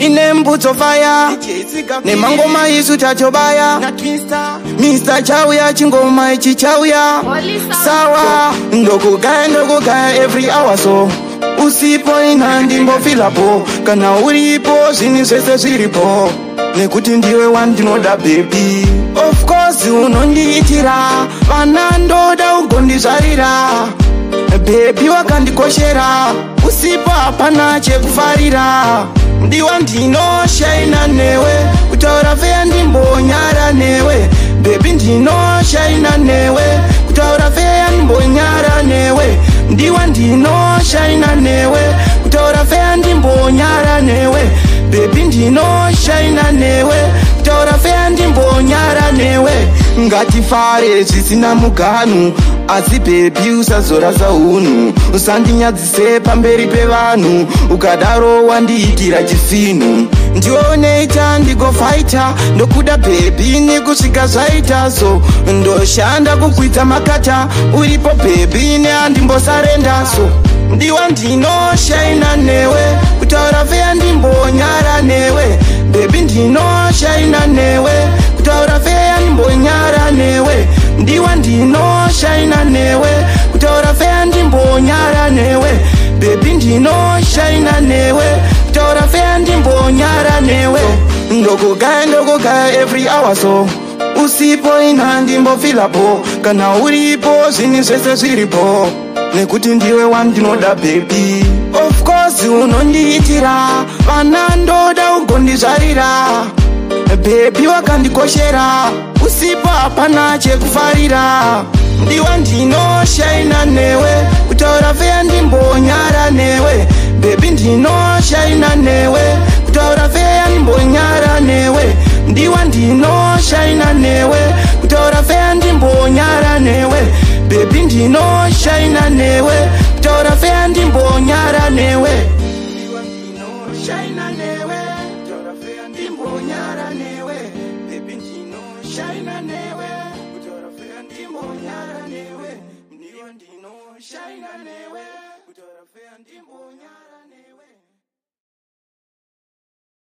inembudzo fire nemangoma isu tachobaya Mr. Chauya chingoma ichi chauya sawa ndokugaya every hour so usipo inandi mbofilapo kana uripo zvini zvese zviripo nekuti ndiwe wandinoda baby of course unondiitira vana ndoda ugondizvarira baby wakandikoshera usipo hapana chekufarira ndiwa ndinoshaina newe kutaura feya ndimbonyara newe baby ndinoshaina newe kutaura feya ndimbonyara newe ndiwa ndinoshaina newe kutaura feya ndimbonyara newe baby ndinoshaina newe kutaura feya ndimbonyara newe ngatifare zvisina muganu asi baby usazora zaunhu usandinyadzise pamberi pevanhu ukadaro wandiitira chisinu ndioneita ndigofaita ndokuda baby nekusvika zvaita so ndoshanda kukwidza makata uripo baby neandimbosarenda so ndiwa ndinoshaina newe kutaura feya ndimbonyara newe baby ndinoshaina newe kutaura feya ndimbonyara newe ndiwa ndinoshaina newe kutaura feya ndimbonyara newe baby ndinoshaina newe kutaura feya ndimbonyara newe ndokugaya every hour so usipo inandi mbofilapo kana uripo zvini zvese zviripo nekuti ndiwe wandinoda baby of course unondiitira vana ndoda ugondizvarira baby wakandikoshera usipo hapana chekufarira ndiwa ndinoshaina newe kutaura feya ndimbonyara newe baby ndinoshaina newe kutaura feya ndimbonyara newe ndiwa ndinoshaina newe kutaura feya ndimbonyara newe baby ndinoshaina newe kutaura feya ndimbonyara newe ndiwa ndinoshaina newe kutaura feya ndimbonyara newe baby ndinoshaina newe kutaura feya ndimbonyara newe ndiwa ndinoshaina newe kutaura feya ndimbonyara